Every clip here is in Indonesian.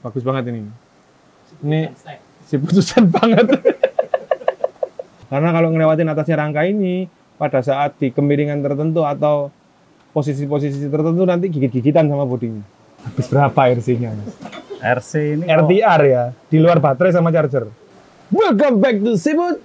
bagus banget ini. Ini si putusan banget. Karena kalau ngelewatin atasnya rangka ini, pada saat di kemiringan tertentu atau posisi-posisi tertentu nanti gigit-gigitan sama bodinya. Habis berapa RC-nya, Mas? RC ini RTR ya, di luar baterai sama charger. Welcome back to Sibut.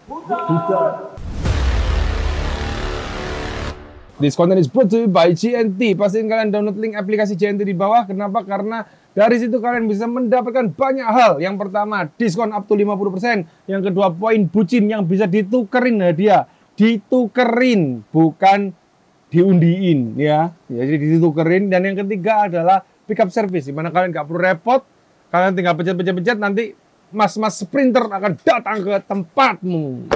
This content is brought to you by JNT. Pastiin kalian download link aplikasi JNT di bawah. Kenapa? Karena dari situ kalian bisa mendapatkan banyak hal. Yang pertama, diskon up to 50%. Yang kedua, poin bucin yang bisa ditukerin hadiah. Ditukerin, bukan diundiin ya. Jadi ditukerin. Dan yang ketiga adalah pick up service. Dimana kalian nggak perlu repot. Kalian tinggal pencet-pencet nanti mas-mas sprinter akan datang ke tempatmu.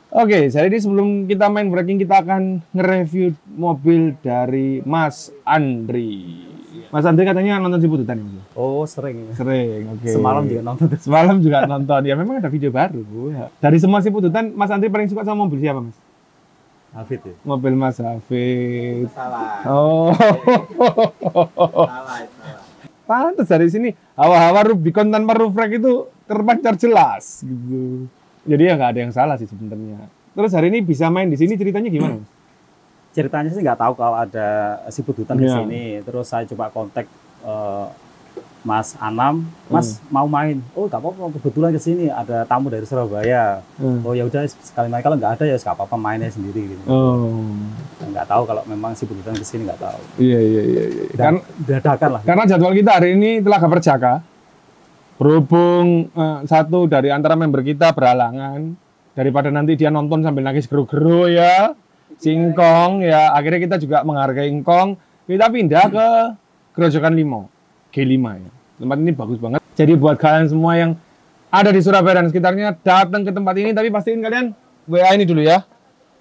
Oke, jadi ini sebelum kita main breaking, kita akan nge-review mobil dari Mas Andri. Mas Andri katanya nonton si Pututan ya? Oh, sering. Sering, oke. Semalam juga nonton. Semalam juga nonton. Ya memang ada video baru. Ya. Dari semua si Pututan, Mas Andri paling suka sama mobil siapa, Mas? Hafid ya? Mobil Mas Hafid. Salah. Oh. Salah. Pantes dari sini hawa-hawa Rubicon tanpa roof rack itu terpancar jelas gitu. Jadi ya nggak ada yang salah sih sebenarnya. Terus hari ini bisa main di sini, ceritanya gimana? Ceritanya sih nggak tahu kalau ada si Pututan di sini. Terus saya coba kontak Mas Anam, Mas mau main? Oh nggak apa-apa, kebetulan ke sini ada tamu dari Surabaya. Oh ya udah sekali main, kalau nggak ada ya nggak apa-apa, mainnya sendiri gitu. Oh. Nggak tahu kalau memang si Pututan ke sini, nggak tahu. Iya. Dan dadakan lah. Karena jadwal kita hari ini telah berjaka. Berhubung satu dari antara member kita berhalangan, daripada nanti dia nonton sambil nangis geru-geru ya, singkong ya, akhirnya kita juga menghargai Ngkong, kita pindah ke Grojogan Limo, G5 ya. Tempat ini bagus banget. Jadi buat kalian semua yang ada di Surabaya dan sekitarnya, datang ke tempat ini, tapi pastiin kalian WA ini dulu ya.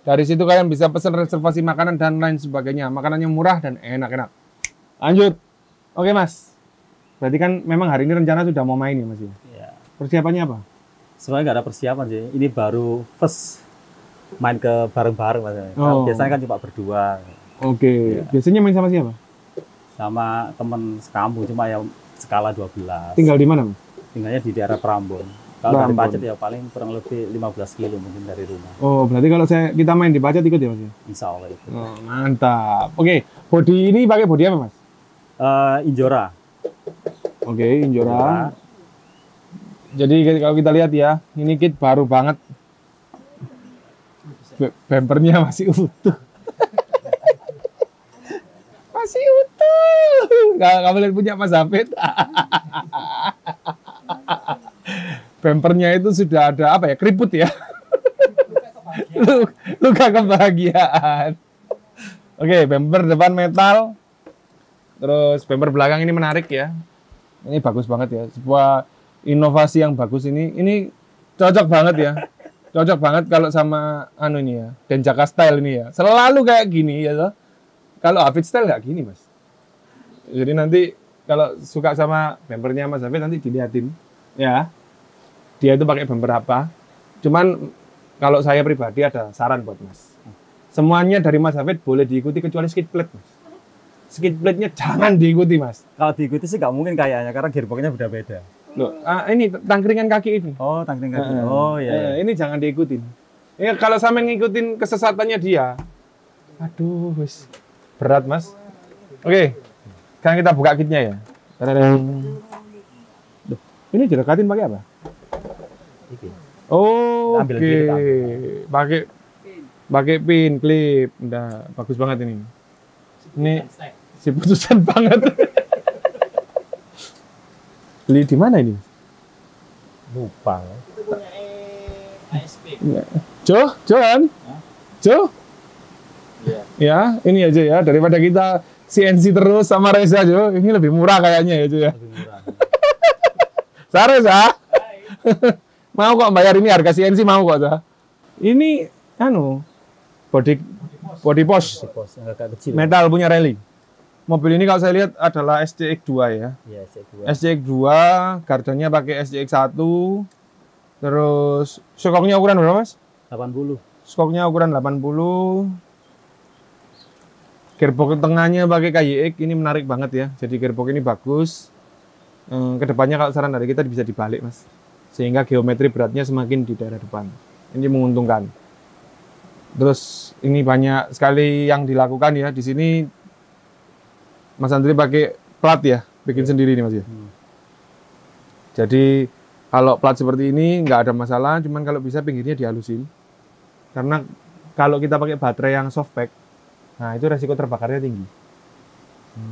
Dari situ kalian bisa pesan reservasi makanan dan lain sebagainya. Makanannya murah dan enak-enak. Lanjut. Oke Mas. Berarti kan memang hari ini rencana sudah mau main ya Mas ya? Ya. Persiapannya apa? Sebenarnya nggak ada persiapan sih. Ini baru first main ke bareng-bareng Mas. Oh. Biasanya kan cuma berdua. Oke. Ya. Biasanya main sama siapa? Sama temen sekampung, cuma yang skala 12. Tinggal di mana Mas? Tinggalnya di daerah Prambon. Kalau dari Pacet ya paling kurang lebih 15 kilo mungkin dari rumah. Oh, berarti kalau kita main di Pacet ikut ya Mas? Insya Allah itu. Oh, mantap. Oke, body ini pakai body apa Mas? Injora. Oke, Injora. Jadi kalau kita lihat ya, ini kit baru banget. Bempernya masih utuh. Masih utuh. Kamu lihat punya Mas Hafid. Bempernya itu sudah ada apa ya? Keriput ya. Luka kebahagiaan. Oke, bemper depan metal. Terus bemper belakang ini menarik ya. Ini bagus banget ya. Sebuah inovasi yang bagus ini. Ini cocok banget ya. Cocok banget kalau sama ini ya. Denjaka style ini ya. Selalu kayak gini ya toh. Kalau Hafid style nggak gini Mas. Jadi nanti kalau suka sama bempernya Mas Hafid nanti dilihatin ya. Dia itu pakai bemper apa. Cuman kalau saya pribadi ada saran buat Mas. Semuanya dari Mas Hafid boleh diikuti kecuali skid plate Mas. Skid plate-nya jangan diikuti Mas. Kalau diikuti sih nggak mungkin kayaknya, karena gearbox-nya udah beda. Loh, ini tangkringan kaki ini. Oh, tangkring kaki. Oh iya. Ini jangan diikutin. Ya kalau sampai ngikutin kesesatannya dia, aduh, wis berat Mas. Oke, sekarang kita buka kitnya ya. Duh, ini direkatin pakai apa? Oh, oke. Pakai pin, klip. Udah bagus banget ini. Ini si Putusan banget. Beli di mana ini? Lupa. Itu punya ASP. Johan? Jo? Iya. Ya, ini aja ya. Daripada kita CNC terus sama Reza, Jo. Ini lebih murah kayaknya ya, Jo ya. Lebih murah. Reza? Mau kok bayar ini harga CNC, mau kok, Za. Ini, body post. Agak kecil. Metal punya rally. Mobil ini kalau saya lihat adalah SCX2 ya. Iya, SCX2. SCX2, gardannya pakai SCX1. Terus skoknya ukuran berapa, Mas? 80. Skoknya ukuran 80. Gearbox tengahnya pakai KYX, ini menarik banget ya. Jadi gearbox ini bagus. Kedepannya kalau saran dari kita bisa dibalik mas, sehingga geometri beratnya semakin di daerah depan. Ini menguntungkan. Terus ini banyak sekali yang dilakukan ya di sini. Mas Andri pakai plat ya, bikin sendiri nih mas ya. Jadi kalau plat seperti ini nggak ada masalah, cuman kalau bisa pinggirnya dihalusin. Karena kalau kita pakai baterai yang softpack, nah itu resiko terbakarnya tinggi.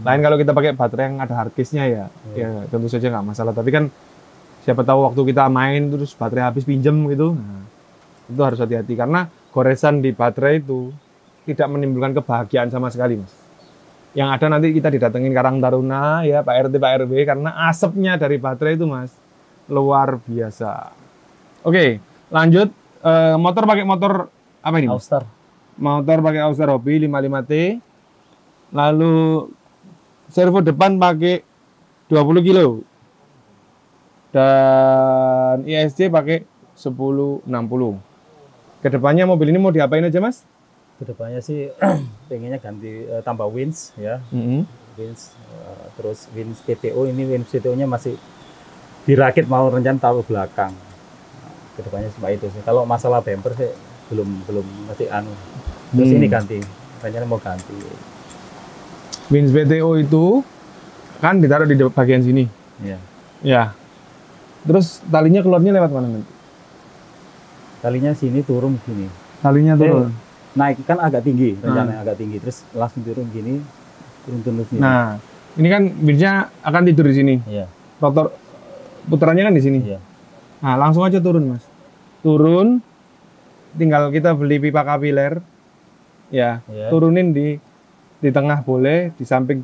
Lain kalau kita pakai baterai yang ada hardcase-nya ya, ya tentu saja nggak masalah. Tapi kan siapa tahu waktu kita main terus baterai habis pinjem gitu, nah, itu harus hati-hati karena goresan di baterai itu tidak menimbulkan kebahagiaan sama sekali mas. Yang ada nanti kita didatengin Karang Taruna ya Pak RT Pak RW karena asapnya dari baterai itu mas luar biasa. Oke, lanjut motor pakai motor apa ini? Auster. Motor pakai Auster Hobby 55T. Lalu servo depan pakai 20 kilo. Dan ISC pakai 1060. Kedepannya mobil ini mau diapain aja mas? Kedepannya sih pengennya ganti tambah winch ya. Winch terus winch PTO, ini winch PTO-nya masih dirakit, mau rencana taruh belakang. Kedepannya cuma itu sih. Kalau masalah bumper sih belum masih anu. Terus ini ganti, rencana mau ganti. Winch PTO itu kan ditaruh di bagian sini. Iya. Ya. Terus talinya keluarnya lewat mana nanti? Talinya sini turun sini. Talinya turun. Naik kan agak tinggi, rencananya agak tinggi, terus langsung turun gini, turun sini. Nah, ini kan winchnya akan tidur di sini. Iya. Rotor putarannya kan di sini. Iya. Nah, langsung aja turun mas. Turun, tinggal kita beli pipa kapiler, ya, Iya. turunin di tengah boleh, di samping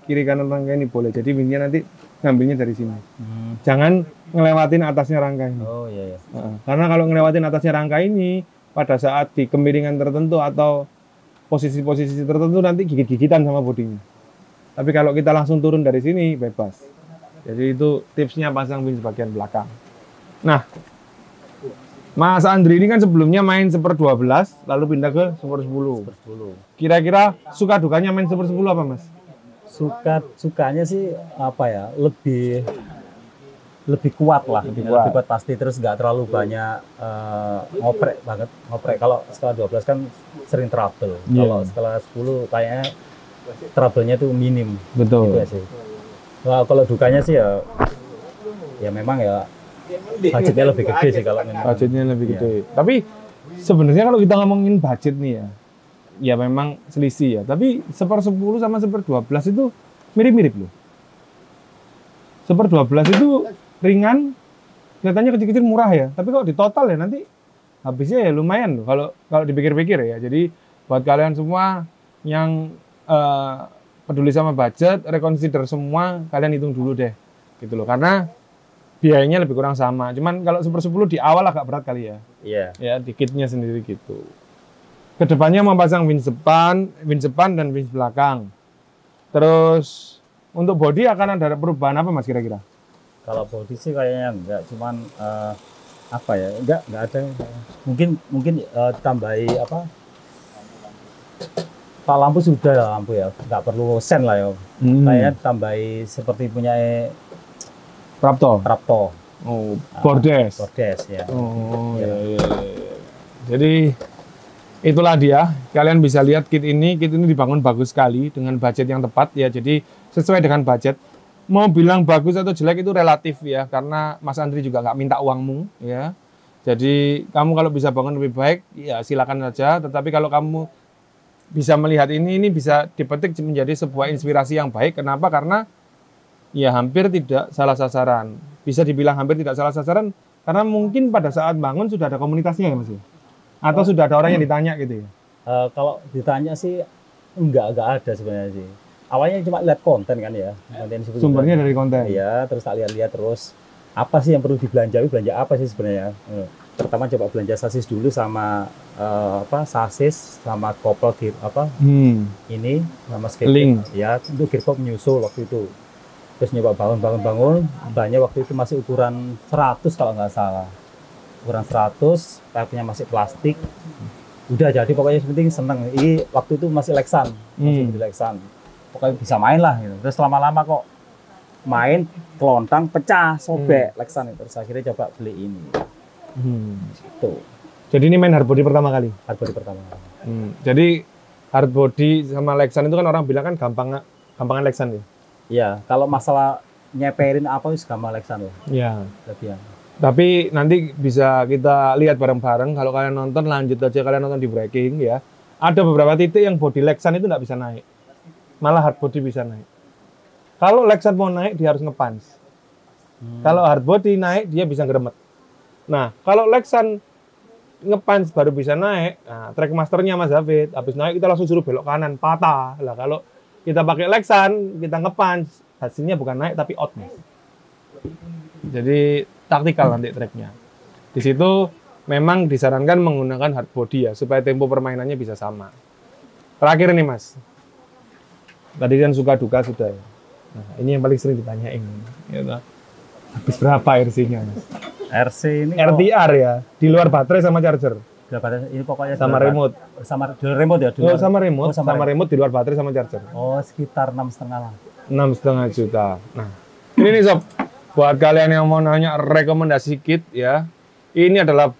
kiri kanan rangka ini boleh. Jadi winchnya nanti ngambilnya dari sini. Jangan ngelewatin atasnya rangka ini. Oh iya iya. Karena kalau ngelewatin atasnya rangka ini, pada saat di kemiringan tertentu atau posisi-posisi tertentu nanti gigit-gigitan sama bodinya. Tapi kalau kita langsung turun dari sini, bebas. Jadi itu tipsnya pasang winch bagian belakang. Nah, Mas Andri ini kan sebelumnya main Super 12, lalu pindah ke Super 10. Kira-kira suka dukanya main Super 10 apa Mas? Sukanya sih apa ya, lebih kuat lah, lebih kuat pasti, terus nggak terlalu banyak ngoprek. Kalau skala 12 kan sering trouble. Kalau skala 10 kayaknya trouble-nya tuh minim. Betul. Gitu sih. Nah, kalau dukanya sih ya memang ya budgetnya lebih gede sih kalau memang. Budgetnya lebih gede. Tapi sebenarnya kalau kita ngomongin budget nih ya memang selisih ya. Tapi Super 10 sama Super 12 itu mirip-mirip loh. Super 12 itu ringan, kelihatannya kecil-kecil murah ya. Tapi kalau di total ya nanti habisnya ya lumayan loh. Kalau dipikir-pikir ya. Jadi buat kalian semua yang peduli sama budget, reconsider semua, kalian hitung dulu deh, gitu loh. Karena biayanya lebih kurang sama. Cuman kalau Super 10 di awal agak berat kali ya. Iya. Ya di kitnya sendiri gitu. Kedepannya memasang winch depan dan winch belakang. Terus untuk bodi akan ada perubahan apa Mas kira-kira? Kalau body sih kayaknya enggak, cuman apa ya, enggak ada. Mungkin tambahi apa? Pak lampu sudah lah, lampu ya, nggak perlu sen lah ya. Kayaknya tambahi seperti punya Prapto. Oh, Bordes. Bordes ya. Oh iya. Jadi itulah dia. Kalian bisa lihat kit ini dibangun bagus sekali dengan budget yang tepat ya. Jadi sesuai dengan budget. Mau bilang bagus atau jelek itu relatif ya, karena Mas Andri juga nggak minta uangmu ya. Jadi kamu kalau bisa bangun lebih baik ya silakan saja. Tetapi kalau kamu bisa melihat ini bisa dipetik menjadi sebuah inspirasi yang baik. Kenapa? Karena ya hampir tidak salah sasaran. Bisa dibilang hampir tidak salah sasaran karena mungkin pada saat bangun sudah ada komunitasnya ya Mas ya? Atau sudah ada orang yang ditanya gitu ya? Kalau ditanya sih enggak ada sebenarnya sih. Awalnya cuma lihat konten kan ya. Sumbernya dari konten? Iya, terus tak lihat-lihat terus. Apa sih yang perlu dibelanjawi, belanja apa sih sebenarnya? Pertama coba belanja sasis dulu sama sasis sama kopel ini sama link. Ya, untuk gearbox menyusul waktu itu. Terus nyoba bangun, banyak waktu itu masih ukuran 100 kalau nggak salah. Ukuran 100, pipe-nya masih plastik. Udah jadi pokoknya penting seneng. Ini waktu itu masih Lexan, Pokoknya bisa main lah gitu. Terus lama-lama kok main kelontang pecah sobek Lexan itu, terus akhirnya coba beli ini gitu. Jadi ini main hard body pertama kali. Hard body pertama. Jadi hard body sama Lexan itu kan orang bilang kan gampangan Lexan ya. Iya, kalau masalah nyeperin apa wis gampang Lexan lah. Iya. Lebih. Tapi nanti bisa kita lihat bareng-bareng. Kalau kalian nonton, lanjut aja kalian nonton di breaking ya. Ada beberapa titik yang body Lexan itu nggak bisa naik. Malah hard body bisa naik. Kalau Lexan mau naik, dia harus nge-punch. Kalau hard body naik, dia bisa ngeremet. Nah, kalau Lexan nge-punch baru bisa naik, nah, track masternya Mas David, habis naik kita langsung suruh belok kanan, patah. Lah kalau kita pakai Lexan, kita nge-punch, hasilnya bukan naik tapi out, Mas. Jadi taktikal nanti tracknya. Di situ memang disarankan menggunakan hard body ya, supaya tempo permainannya bisa sama. Terakhir nih Mas, tadi kan suka duka sudah ya. Nah, ini yang paling sering ditanyain. Gitu. Habis berapa RC-nya Mas? RC ini RTR ya, di luar baterai sama charger. ini pokoknya Sama remote. Sama remote ya? Oh, sama remote, Oh, sama remote di luar baterai sama charger. Oh, sekitar 6,5 lah. 6,5 juta. Nah, ini nih sob, buat kalian yang mau nanya rekomendasi kit ya, ini adalah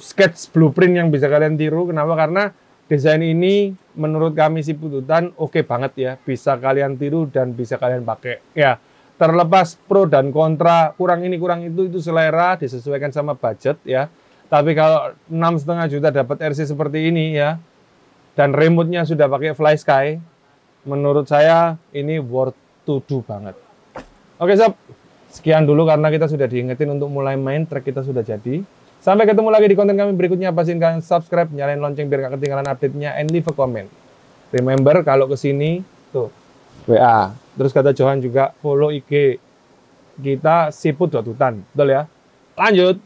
sketch blueprint yang bisa kalian tiru. Kenapa? Karena desain ini menurut kami si Pututan oke banget ya, bisa kalian tiru dan bisa kalian pakai. Ya, terlepas pro dan kontra, kurang ini kurang itu selera, disesuaikan sama budget ya. Tapi kalau 6,5 juta dapat RC seperti ini ya, dan remote-nya sudah pakai Fly Sky, menurut saya ini worth to do banget. Oke sob, sekian dulu karena kita sudah diingetin untuk mulai main, track kita sudah jadi. Sampai ketemu lagi di konten kami berikutnya. Pastiin kalian subscribe, nyalain lonceng biar gak ketinggalan update-nya, and leave a comment. Remember kalau kesini tuh WA. Terus kata Johan juga follow IG kita siput.hutan. Betul ya? Lanjut.